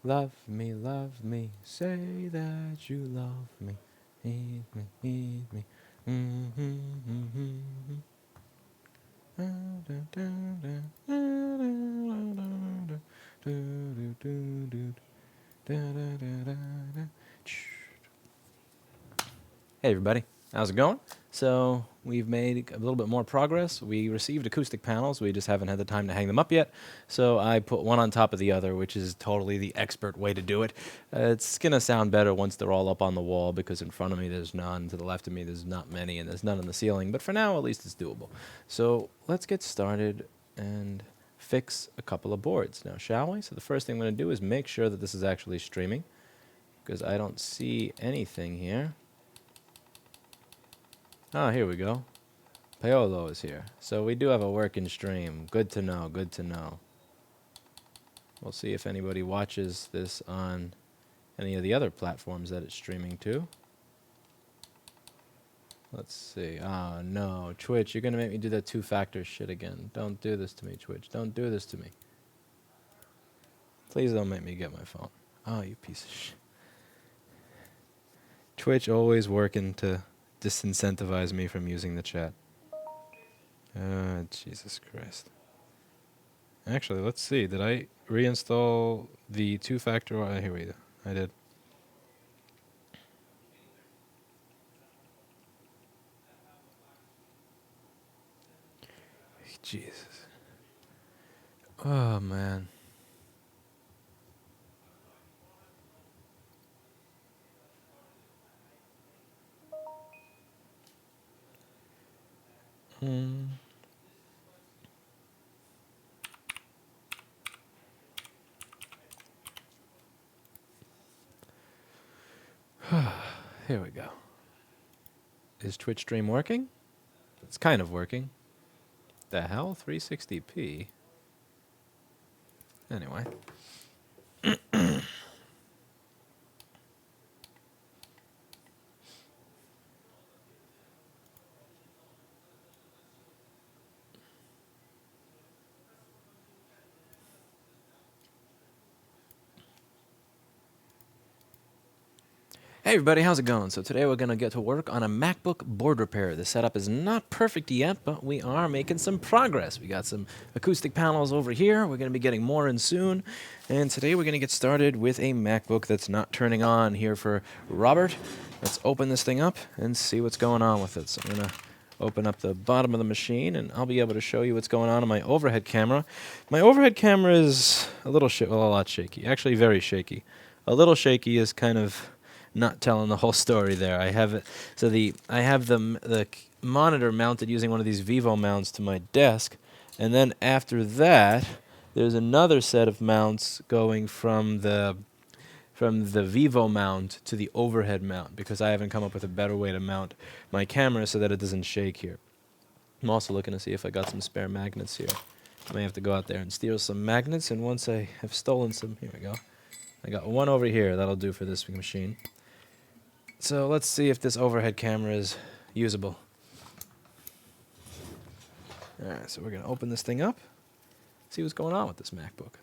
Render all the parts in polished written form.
love me, say that you love me, need me, need me. Hey everybody, how's it going? So we've made a little bit more progress. We received acoustic panels, we just haven't had the time to hang them up yet. So I put one on top of the other, which is totally the expert way to do it. It's going to sound better once they're all up on the wall, because in front of me there's none, to the left of me there's not many, and there's none on the ceiling. But for now, at least it's doable. So let's get started and fix a couple of boards now, shall we? So the first thing I'm going to do is make sure that this is actually streaming, because I don't see anything here. Ah, here we go. Paolo is here. So we do have a working stream. Good to know, good to know. We'll see if anybody watches this on any of the other platforms that it's streaming to. Let's see. Ah, no. Twitch, you're going to make me do that two-factor shit again. Don't do this to me, Twitch. Don't do this to me. Please don't make me get my phone. Oh, you piece of shit. Twitch always working to disincentivize me from using the chat. Jesus Christ. Actually, let's see. Did I reinstall the two-factor? Here we go. I did. Jesus. Oh, man. Here we go. Is Twitch stream working? It's kind of working. The hell? 360p? Anyway. Hey everybody, how's it going? So today we're going to get to work on a MacBook board repair. The setup is not perfect yet, but we are making some progress. We got some acoustic panels over here. We're going to be getting more in soon. And today we're going to get started with a MacBook that's not turning on here for Robert. Let's open this thing up and see what's going on with it. So I'm going to open up the bottom of the machine, and I'll be able to show you what's going on my overhead camera. My overhead camera is a lot shaky. Actually, very shaky. A little shaky is kind of not telling the whole story there. I have it. So I have the monitor mounted using one of these Vivo mounts to my desk, and then after that, there's another set of mounts going from the Vivo mount to the overhead mount, because I haven't come up with a better way to mount my camera so that it doesn't shake here. I'm also looking to see if I got some spare magnets here. I may have to go out there and steal some magnets, and once I have stolen some, here we go. I got one over here. That'll do for this machine. So let's see if this overhead camera is usable. Alright, so we're going to open this thing up, see what's going on with this MacBook.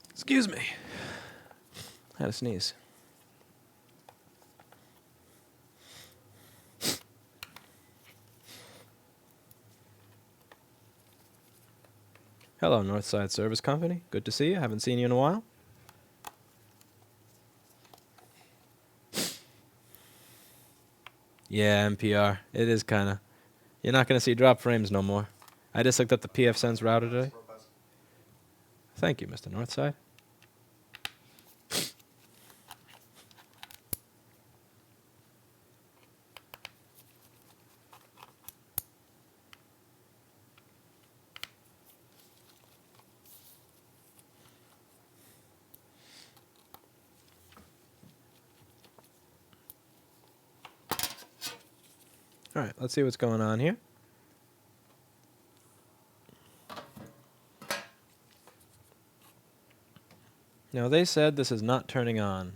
Excuse me. I had a sneeze. Hello, Northside Service Company. Good to see you. Haven't seen you in a while. Yeah, NPR. It is kind of. You're not going to see drop frames no more. I just looked up the pfSense router today. Thank you, Mr. Northside. All right, let's see what's going on here. Now, they said this is not turning on.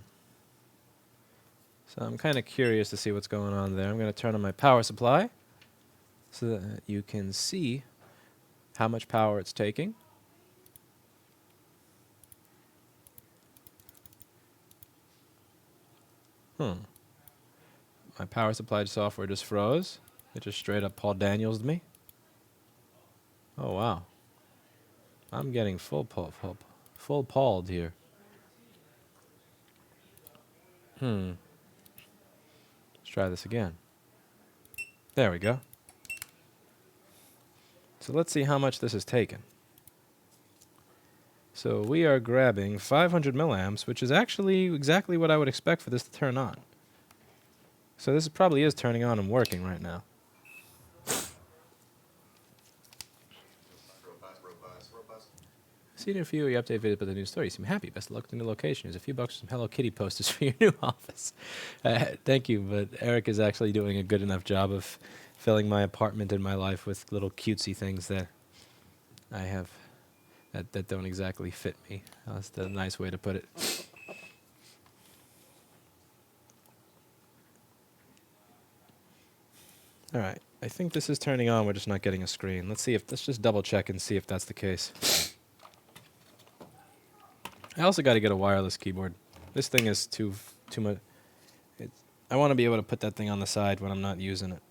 So I'm kind of curious to see what's going on there. I'm going to turn on my power supply so that you can see how much power it's taking. My power supply software just froze. It just straight up Paul Daniels'd me. Oh, wow. I'm getting full palled here. Let's try this again. There we go. So let's see how much this has taken. So we are grabbing 500 milliamps, which is actually exactly what I would expect for this to turn on. So this probably is turning on and working right now. Seen a few of your update videos about the new store. You seem happy. Best of luck with the new location. There's a few bucks for some Hello Kitty posters for your new office. Thank you, but Eric is actually doing a good enough job of filling my apartment and my life with little cutesy things that I have that don't exactly fit me. That's the nice way to put it. All right. I think this is turning on. We're just not getting a screen. Let's just double check and see if that's the case. I also got to get a wireless keyboard. This thing is too much. I want to be able to put that thing on the side when I'm not using it.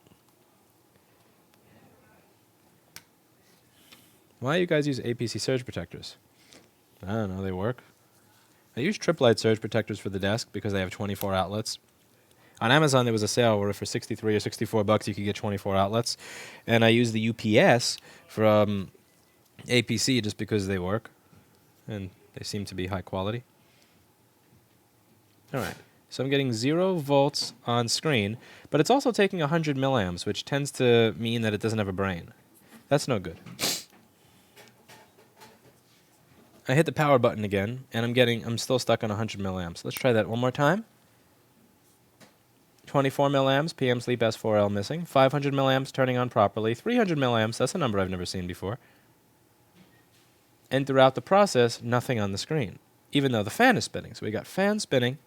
Why do you guys use APC surge protectors? I don't know. They work. I use Triplite surge protectors for the desk because they have 24 outlets. On Amazon, there was a sale where for 63 or 64 bucks you could get 24 outlets. And I use the UPS from APC just because they work. And they seem to be high quality. All right. So I'm getting 0 volts on screen, but it's also taking 100 milliamps, which tends to mean that it doesn't have a brain. That's no good. I hit the power button again, and I'm still stuck on 100 milliamps. Let's try that one more time. 24 milliamps, PM Sleep S4L missing. 500 milliamps turning on properly. 300 milliamps, that's a number I've never seen before. And throughout the process, nothing on the screen, even though the fan is spinning. So we got fan spinning,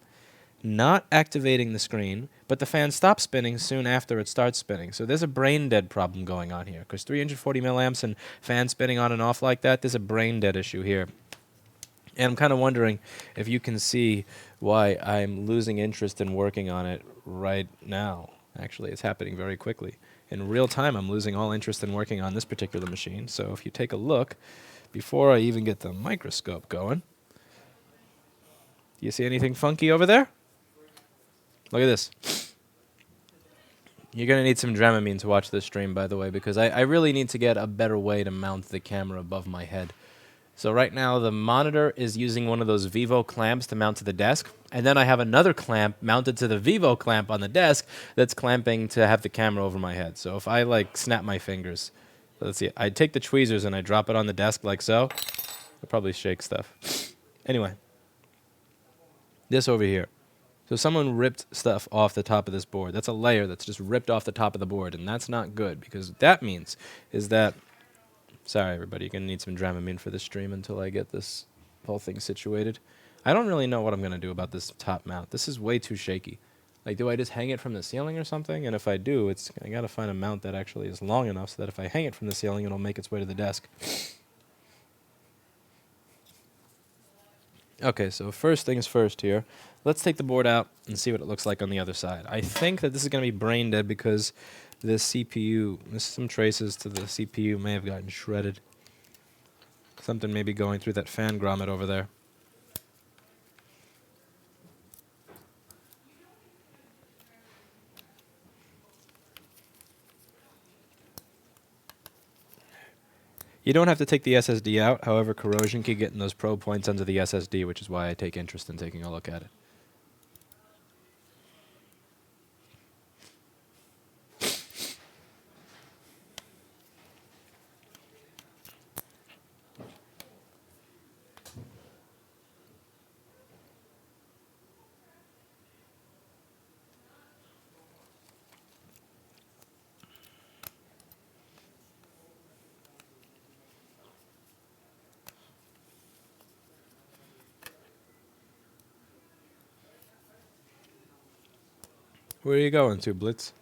not activating the screen, but the fan stops spinning soon after it starts spinning. So there's a brain dead problem going on here, because 340 milliamps and fan spinning on and off like that, there's a brain dead issue here. And I'm kind of wondering if you can see why I'm losing interest in working on it right now. Actually, it's happening very quickly. In real time, I'm losing all interest in working on this particular machine. So if you take a look, before I even get the microscope going, do you see anything funky over there? Look at this. You're going to need some Dramamine to watch this stream, by the way, because I really need to get a better way to mount the camera above my head. So right now, the monitor is using one of those Vivo clamps to mount to the desk, and then I have another clamp mounted to the Vivo clamp on the desk that's clamping to have the camera over my head. So if I, like, snap my fingers, let's see, I take the tweezers and I drop it on the desk like so, it'll probably shake stuff. Anyway, this over here. So someone ripped stuff off the top of this board. That's a layer that's just ripped off the top of the board, and that's not good, because what that means is that, sorry everybody, you're going to need some Dramamine for this stream until I get this whole thing situated. I don't really know what I'm going to do about this top mount. This is way too shaky. Like, do I just hang it from the ceiling or something? And if I do, I got to find a mount that actually is long enough so that if I hang it from the ceiling, it'll make its way to the desk. Okay, so first things first here. Let's take the board out and see what it looks like on the other side. I think that this is going to be brain dead because the CPU, some traces to the CPU may have gotten shredded. Something may be going through that fan grommet over there. You don't have to take the SSD out. However, corrosion can get in those probe points under the SSD, which is why I take interest in taking a look at it. Where are you going to, Blitz?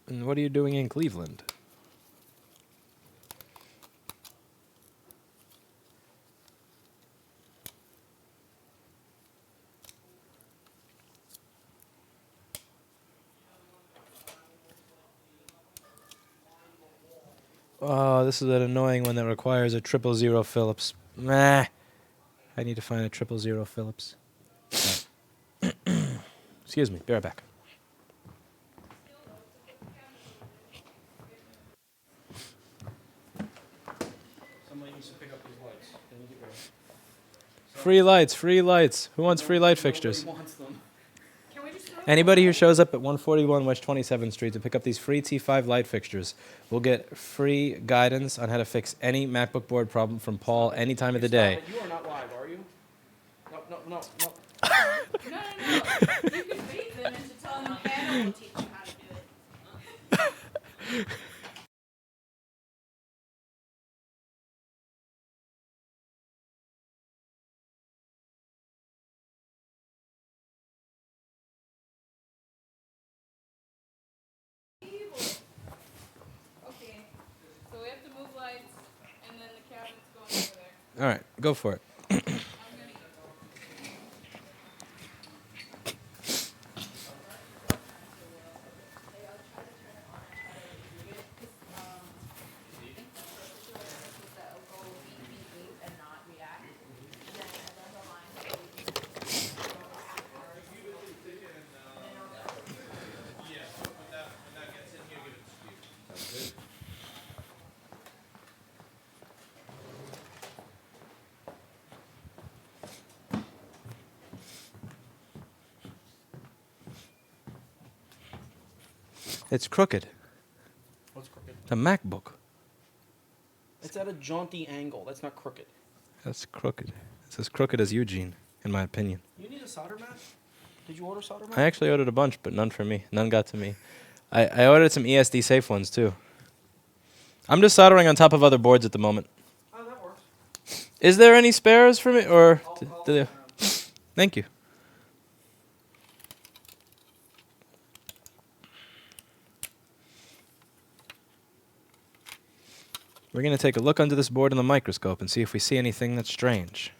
And what are you doing in Cleveland? Oh, this is an annoying one that requires a 000 Phillips. Meh. I need to find a 000 Phillips. Excuse me. Be right back. Somebody needs to pick up these lights. Can you get rid of them? Free lights, free lights. Who wants free light fixtures? Wants them. Can we just Anybody who shows up at 141 West 27th Street to pick up these free T5 light fixtures will get free guidance on how to fix any MacBook board problem from Paul any time of the day. You are not live, are you? No. No. You can beat them into telling them Hannah will teach you how to do it. Okay. So we have to move lights, and then the cabinet's going over there. All right, go for it. I'm gonna It's crooked. What's crooked? The MacBook. It's at a jaunty angle. That's not crooked. That's crooked. It's as crooked as Eugene, in my opinion. You need a solder mat? Did you order solder mat? I actually ordered a bunch, but none for me. None got to me. I ordered some ESD safe ones, too. I'm just soldering on top of other boards at the moment. Oh, that works. Is there any spares for me, or... Thank you. We're going to take a look under this board in the microscope and see if we see anything that's strange.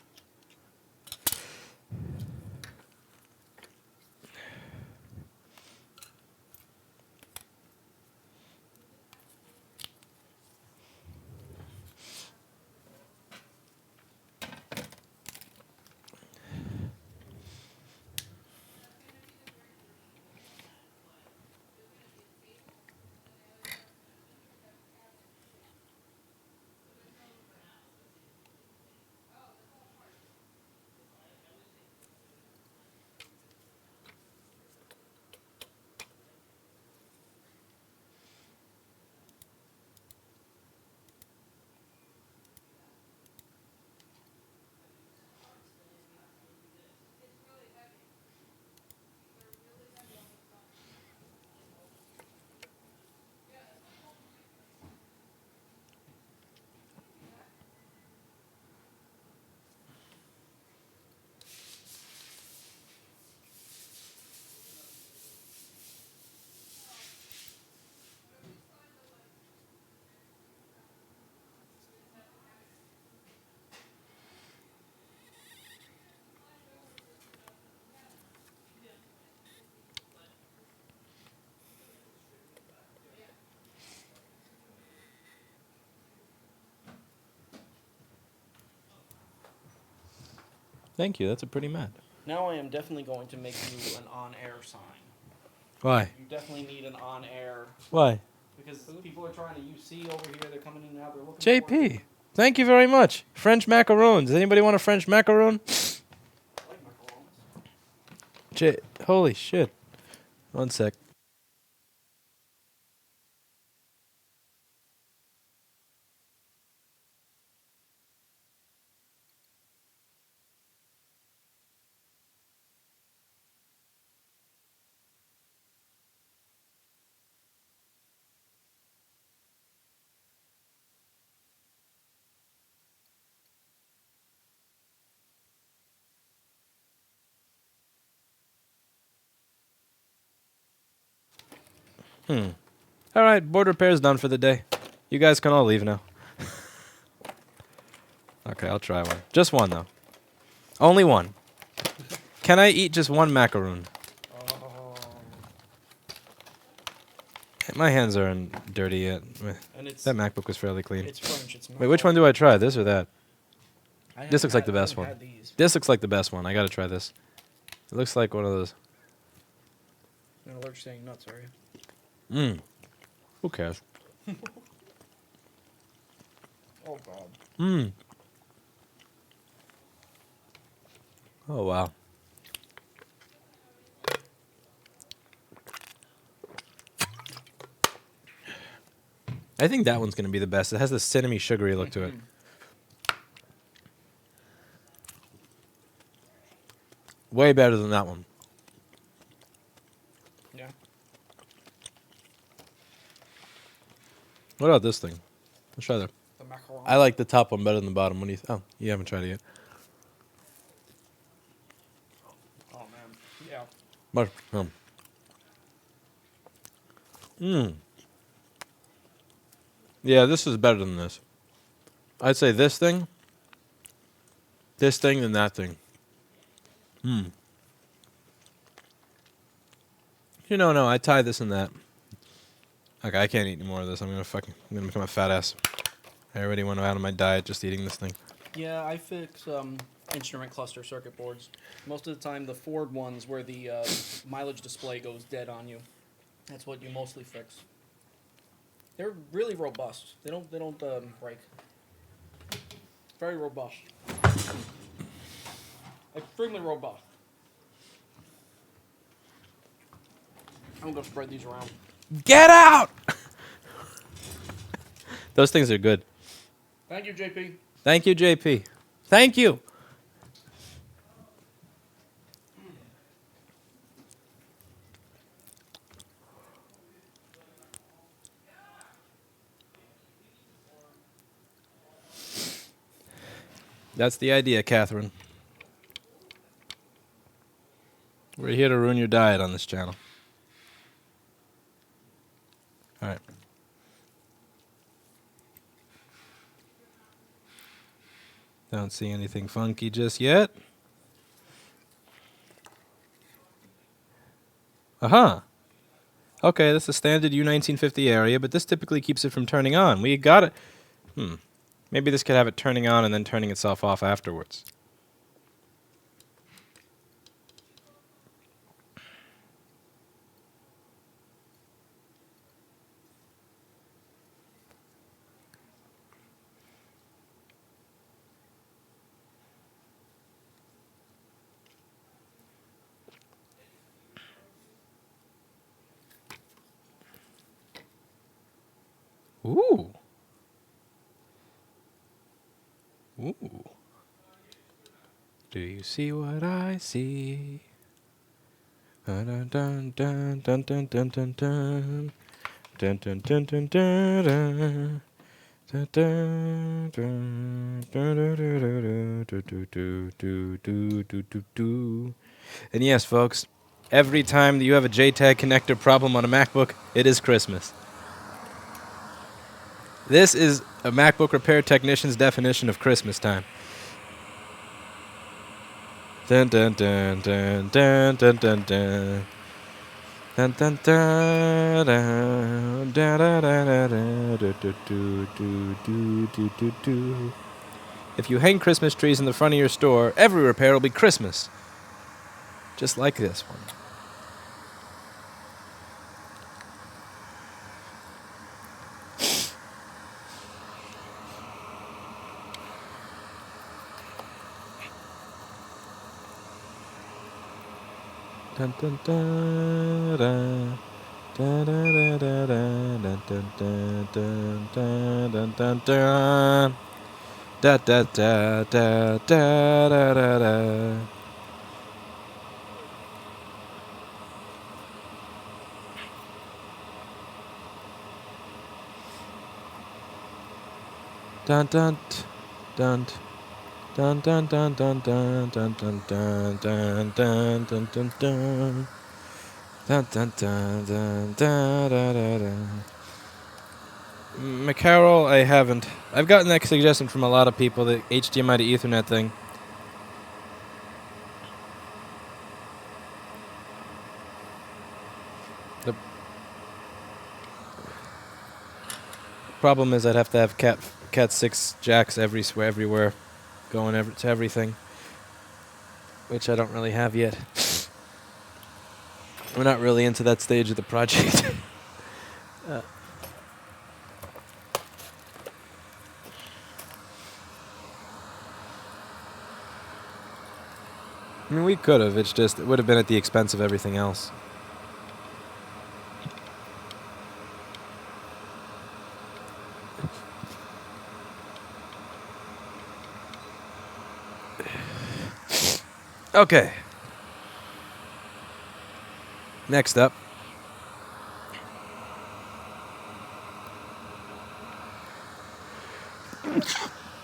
Thank you. That's a pretty mat. Now I am definitely going to make you an on-air sign. Why? You definitely need an on-air... Why? Because people are trying to see over here. They're coming in and out. They're looking JP, thank you very much. French macaroons. Does anybody want a French macaroon? I like macarons. Holy shit. One sec. All right, board repair is done for the day. You guys can all leave now. Okay, I'll try one. Just one, though. Only one. Can I eat just one macaroon? My hands aren't dirty yet. And it's That MacBook was fairly clean. it's French. It's not. Wait, which one do I try? This or that? I This looks like the haven't best one. had these. This looks like the best one. I gotta try this. It looks like one of those. You're allergic to saying nuts, are you? Mmm. Who cares? Oh God. Mmm. Oh, wow. I think that one's going to be the best. It has this cinnamony, sugary look to it. Way better than that one. Yeah. What about this thing? Let's try that. The macaron. I like the top one better than the bottom. What do you? Oh, you haven't tried it yet. Oh man. Yeah. But, Yeah, this is better than this. I'd say this thing, then that thing. No, I tie this and that. Okay, I can't eat any more of this. I'm gonna become a fat ass. I already went out of my diet just eating this thing. Yeah, I fix instrument cluster circuit boards. Most of the time, the Ford ones where the mileage display goes dead on you. That's what you mostly fix. They're really robust. They don't break. Very robust. Extremely robust. I'm gonna spread these around. Get out! Those things are good. Thank you, JP. Thank you, JP. Thank you. That's the idea, Catherine. We're here to ruin your diet on this channel. All right. Don't see anything funky just yet. Uh-huh. Okay, that's a standard U1950 area, but this typically keeps it from turning on. We got it. Maybe this could have it turning on and then turning itself off afterwards. Ooh. Ooh. Do you see what I see? Dun dun dun dun dun dun dun dun. Dun dun dun dun dun dun. Dun dun dun dun dun dun. And yes, folks, every time that you have a JTAG connector problem on a MacBook, it is Christmas. This is a MacBook repair technician's definition of Christmas time. Dun dun dun dun dun dun dun dun. Dun dun dun dun dun dun dun dun. If you hang Christmas trees in the front of your store, every repair will be Christmas. Just like this one. Dun dun dun dun. Dun dun dun dun dun dun dun dun dun dun. Da da da da da da da da. Dun dun dun. Dun dun dun dun dun dun dun dun dun dun dun dun dun. Dun dun dun dun da da da da. McCarroll, I haven't. I've gotten that suggestion from a lot of people, the HDMI to Ethernet thing. The problem is I'd have to have Cat 6 jacks everywhere, going to everything, which I don't really have yet. We're not really into that stage of the project. I mean, we could have. It's just, it would have been at the expense of everything else. Okay. Next up.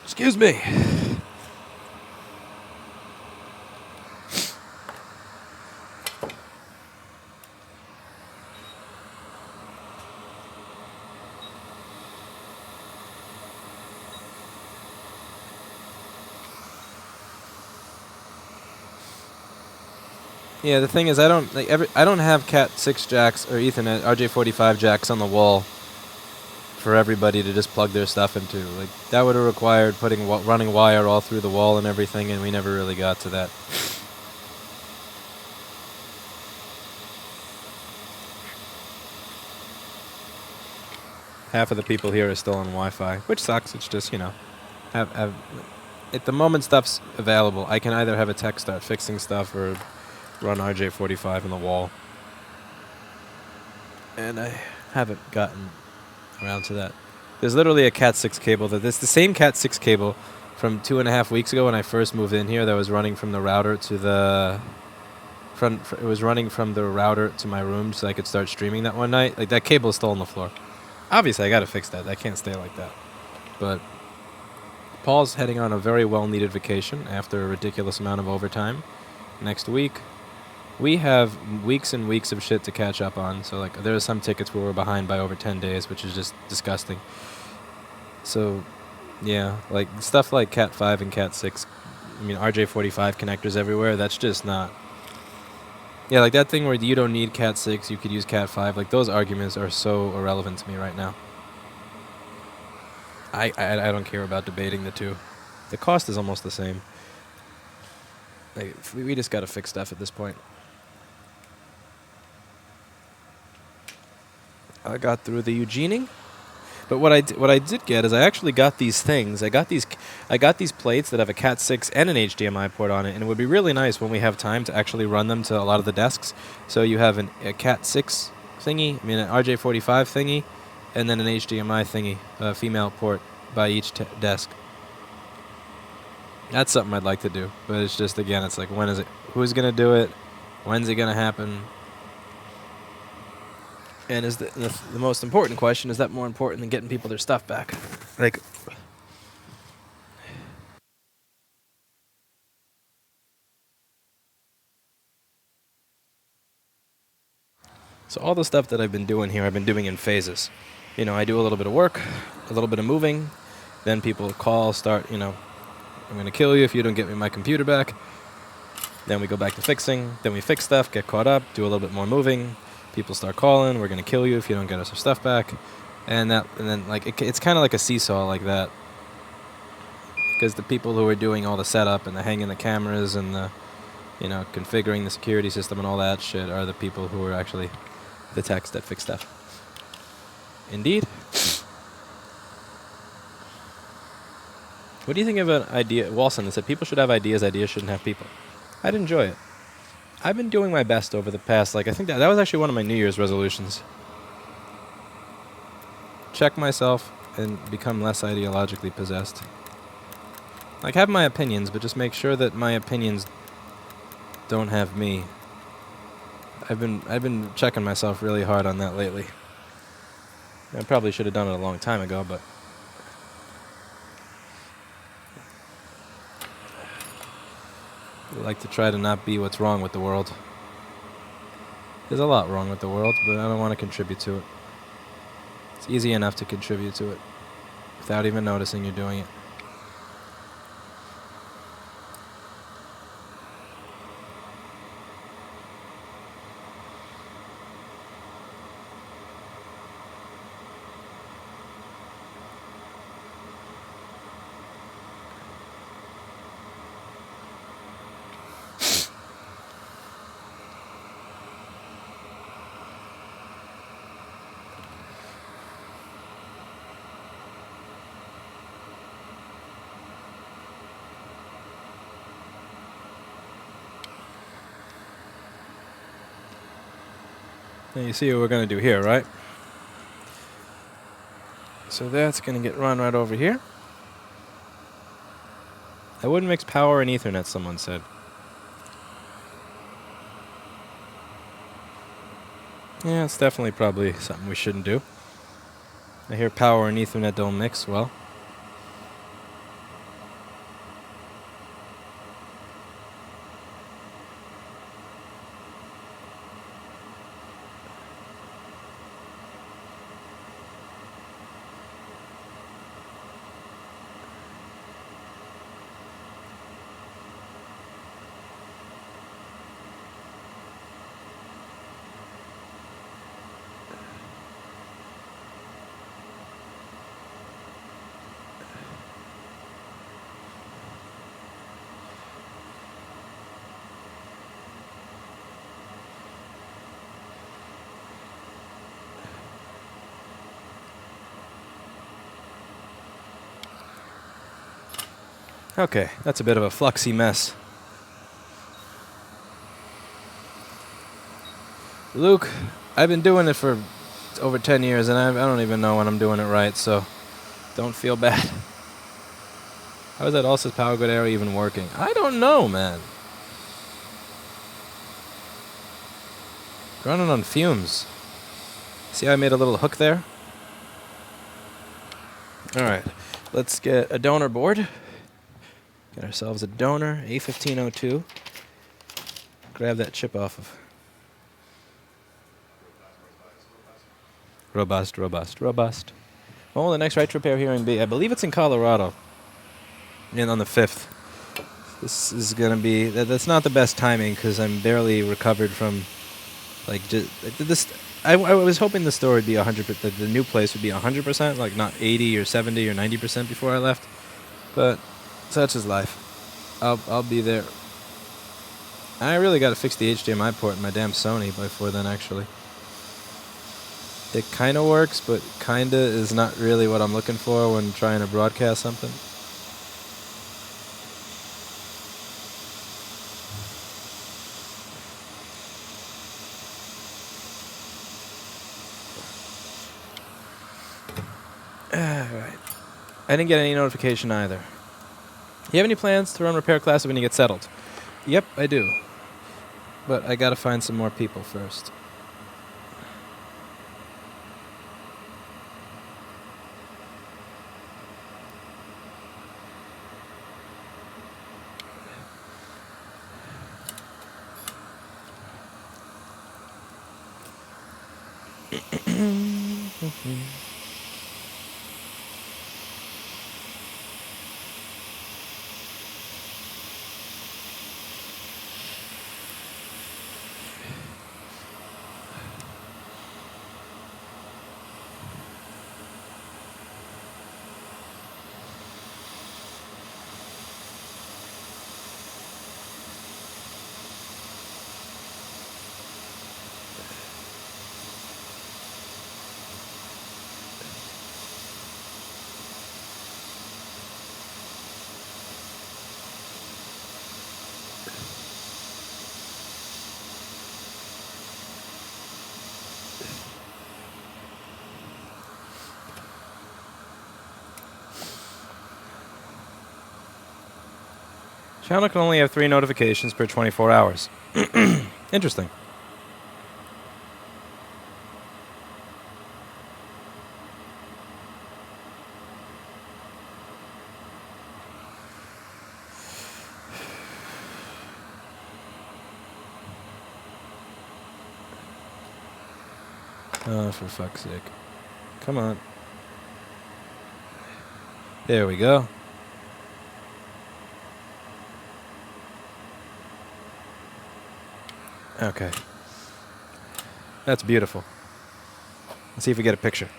Excuse me. Yeah, the thing is, I don't have Cat 6 jacks or Ethernet RJ45 jacks on the wall for everybody to just plug their stuff into. Like, that would have required running wire all through the wall and everything, and we never really got to that. Half of the people here are still on Wi-Fi, which sucks. It's just, you know, at the moment stuff's available. I can either have a tech start fixing stuff or run RJ45 in the wall. And I haven't gotten around to that. There's literally a Cat 6 cable. It's the same Cat 6 cable from 2.5 weeks ago when I first moved in here that was running from the router to the... it was running from the router to my room so I could start streaming that one night. Like, that cable is still on the floor. Obviously, I gotta fix that. I can't stay like that. But Paul's heading on a very well-needed vacation after a ridiculous amount of overtime next week. We have weeks and weeks of shit to catch up on. So, like, there are some tickets where we're behind by over 10 days, which is just disgusting. So, yeah, like, stuff like Cat 5 and Cat 6, I mean, RJ45 connectors everywhere, that's just not... Yeah, like that thing where you don't need Cat 6, you could use Cat 5, like, those arguments are so irrelevant to me right now. I don't care about debating the two. The cost is almost the same. Like, we just gotta fix stuff at this point. I got through the Eugening, but what I did get is I actually got these things. I got these plates that have a Cat 6 and an HDMI port on it, and it would be really nice when we have time to actually run them to a lot of the desks. So you have a Cat 6 thingy, I mean an RJ45 thingy, and then an HDMI thingy, a female port by each desk. That's something I'd like to do, but it's just, again, it's like, when is it? Who's gonna do it? When's it gonna happen? And is the most important question, is that more important than getting people their stuff back? Like, so all the stuff that I've been doing here, I've been doing in phases. You know, I do a little bit of work, a little bit of moving, then people call, start, you know, I'm going to kill you if you don't get me my computer back. Then we go back to fixing, then we fix stuff, get caught up, do a little bit more moving. People start calling, we're going to kill you if you don't get us our stuff back. And then, like, it's kind of like a seesaw like that. Because the people who are doing all the setup and the hanging the cameras and the, you know, configuring the security system and all that shit are the people who are actually the techs that fix stuff. Indeed. What do you think of an idea? Walson said people should have ideas, ideas shouldn't have people. I'd enjoy it. I've been doing my best over the past, like, I think that was actually one of my New Year's resolutions. Check myself and become less ideologically possessed. Like, have my opinions, but just make sure that my opinions don't have me. I've been checking myself really hard on that lately. I probably should have done it a long time ago, but I like to try to not be what's wrong with the world. There's a lot wrong with the world, but I don't want to contribute to it. It's easy enough to contribute to it without even noticing you're doing it. Now you see what we're going to do here, right? So that's going to get run right over here. I wouldn't mix power and Ethernet, someone said. Yeah, it's definitely probably something we shouldn't do. I hear power and Ethernet don't mix well. Okay, that's a bit of a fluxy mess. Luke, I've been doing it for over 10 years, and I don't even know when I'm doing it right, so don't feel bad. How is that Ulsa's power grid arrow even working? I don't know, man. Running on fumes. See how I made a little hook there? Alright, let's get a donor board. Get ourselves a donor, A1502. Grab that chip off of. Robust, robust, robust. When will the next right repair hearing be? I believe it's in Colorado. And on the 5th. This is going to be... That's not the best timing because I'm barely recovered from... Like, just... This, I was hoping the store would be 100%... The new place would be 100%, like not 80 or 70 or 90% before I left. But... Such is life. I'll be there. I really got to fix the HDMI port in my damn Sony before then, actually. It kind of works, but kind of is not really what I'm looking for when trying to broadcast something. Alright. I didn't get any notification either. You have any plans to run repair classes when you get settled? Yep, I do. But I gotta find some more people first. Channel can only have 3 notifications per 24 hours. Interesting. Oh, for fuck's sake. Come on. There we go. Okay. That's beautiful. Let's see if we get a picture.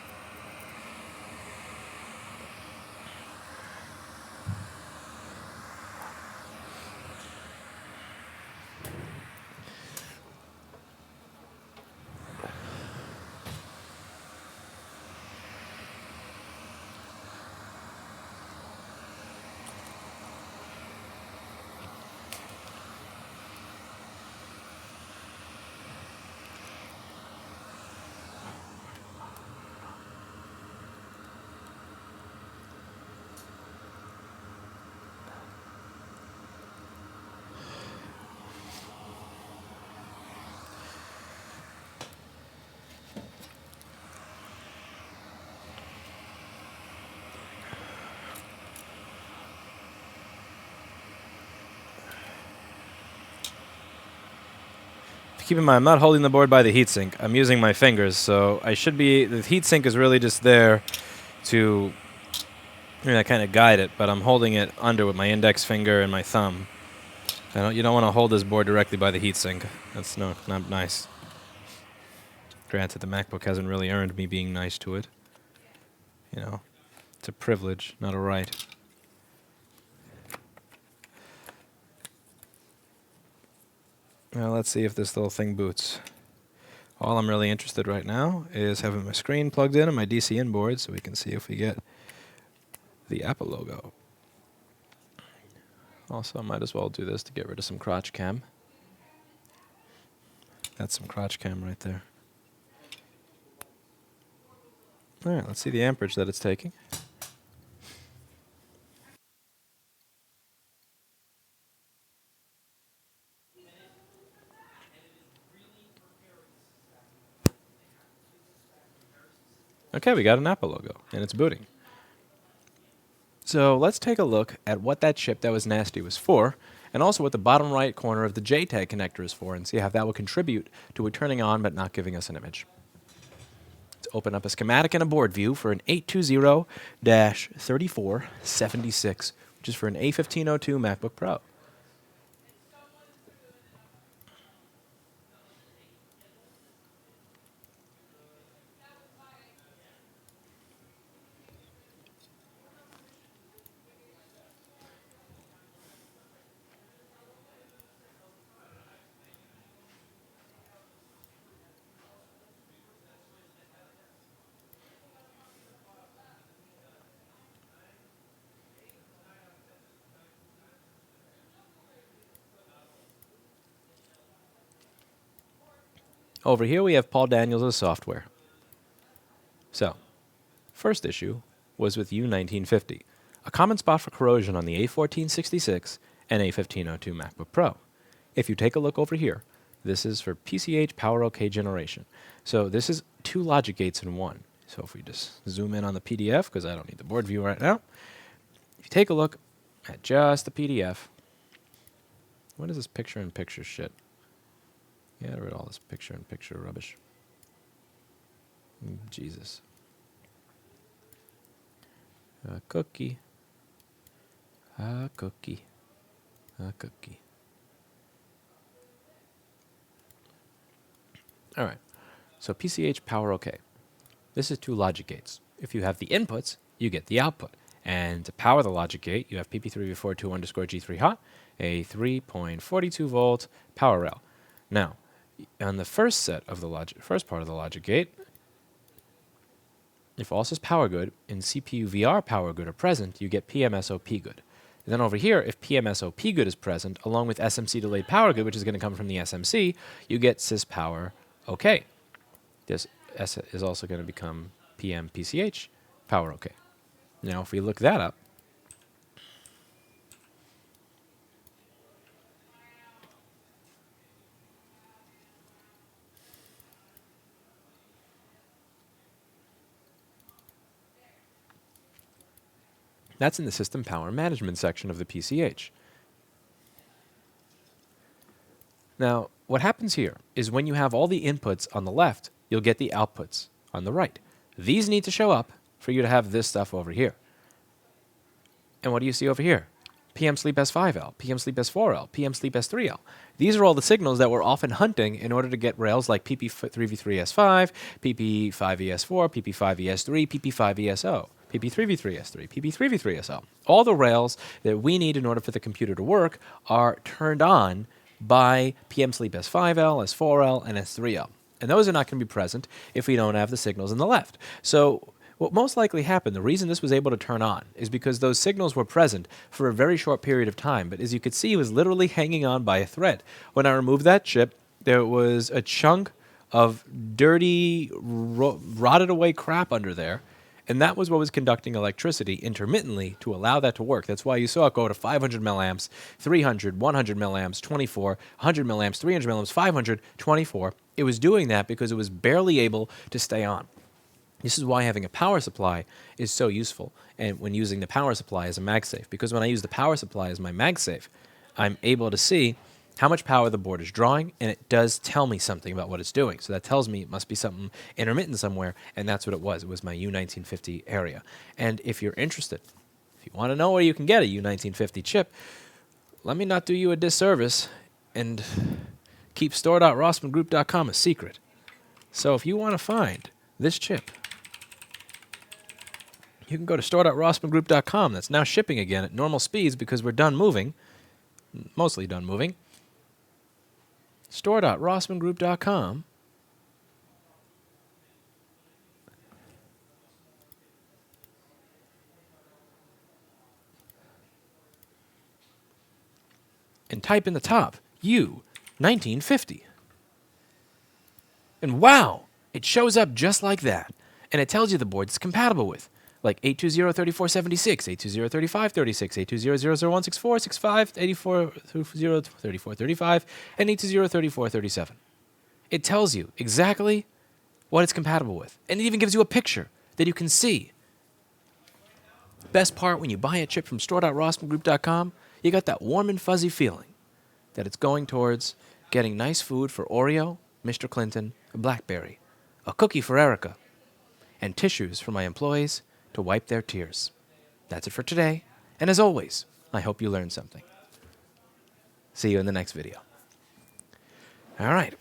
Keep in mind, I'm not holding the board by the heatsink. I'm using my fingers, so I should be... The heatsink is really just there to kind of guide it, but I'm holding it under with my index finger and my thumb. You don't want to hold this board directly by the heatsink. That's not nice. Granted, the MacBook hasn't really earned me being nice to it. You know, it's a privilege, not a right. Well, let's see if this little thing boots. All I'm really interested right now is having my screen plugged in and my DC in board so we can see if we get the Apple logo. Also, I might as well do this to get rid of some crotch cam. That's some crotch cam right there. All right, let's see the amperage that it's taking. Okay, we got an Apple logo, and it's booting. So let's take a look at what that chip that was nasty was for, and also what the bottom right corner of the JTAG connector is for, and see how that will contribute to it turning on but not giving us an image. Let's open up a schematic and a board view for an 820-3476, which is for an A1502 MacBook Pro. Over here we have Paul Daniels' software. So, first issue was with U1950, a common spot for corrosion on the A1466 and A1502 MacBook Pro. If you take a look over here, this is for PCH Power OK generation. So this is 2 logic gates in one. So if we just zoom in on the PDF, because I don't need the board view right now, if you take a look at just the PDF, what is this picture-in-picture shit? Get rid of all this picture-in-picture rubbish. Jesus. A cookie. A cookie. A cookie. All right. So PCH Power OK. This is 2 logic gates. If you have the inputs, you get the output. And to power the logic gate, you have PP342_G3 hot, a 3.42 volt power rail. Now, on the first set of the first part of the logic gate, if all says power good and CPU VR power good are present, you get PMSOP good. And then over here, if PMSOP good is present, along with SMC delayed power good, which is going to come from the SMC, you get sys power OK. This S is also going to become PMPCH power OK. Now, if we look that up, that's in the System Power Management section of the PCH. Now, what happens here is when you have all the inputs on the left, you'll get the outputs on the right. These need to show up for you to have this stuff over here. And what do you see over here? PM sleep S5L, PM sleep S4L, PM sleep S3L. These are all the signals that we're often hunting in order to get rails like PP3V3S5, PP5ES4, PP5ES3, PP5ESO, PP3V3S3, PP3V3SO. All the rails that we need in order for the computer to work are turned on by PM sleep S5L, S4L, and S3L. And those are not going to be present if we don't have the signals on the left. So what most likely happened, the reason this was able to turn on, is because those signals were present for a very short period of time. But as you could see, it was literally hanging on by a thread. When I removed that chip, there was a chunk of dirty, rotted away crap under there. And that was what was conducting electricity intermittently to allow that to work. That's why you saw it go to 500 milliamps, 300, 100 milliamps, 24, 100 milliamps, 300 milliamps, 500, 24. It was doing that because it was barely able to stay on. This is why having a power supply is so useful, and when using the power supply as a MagSafe, because when I use the power supply as my MagSafe, I'm able to see how much power the board is drawing, and it does tell me something about what it's doing. So that tells me it must be something intermittent somewhere, and that's what it was. It was my U1950 area. And if you're interested, if you want to know where you can get a U1950 chip, let me not do you a disservice and keep store.rossmangroup.com a secret. So if you want to find this chip, you can go to store.rossmangroup.com. That's now shipping again at normal speeds because we're done moving, mostly done moving. Store.rossmangroup.com. And type in the top, U1950. And wow, it shows up just like that. And it tells you the board it's compatible with, like 820-3476, 820-3536, 820-00164, 65, 84-3435, and 820-3437. It tells you exactly what it's compatible with. And it even gives you a picture that you can see. Best part, when you buy a chip from store.rossmangroup.com, you got that warm and fuzzy feeling that it's going towards getting nice food for Oreo, Mr. Clinton, a BlackBerry, a cookie for Erica, and tissues for my employees to wipe their tears. That's it for today, and as always, I hope you learned something. See you in the next video. All right.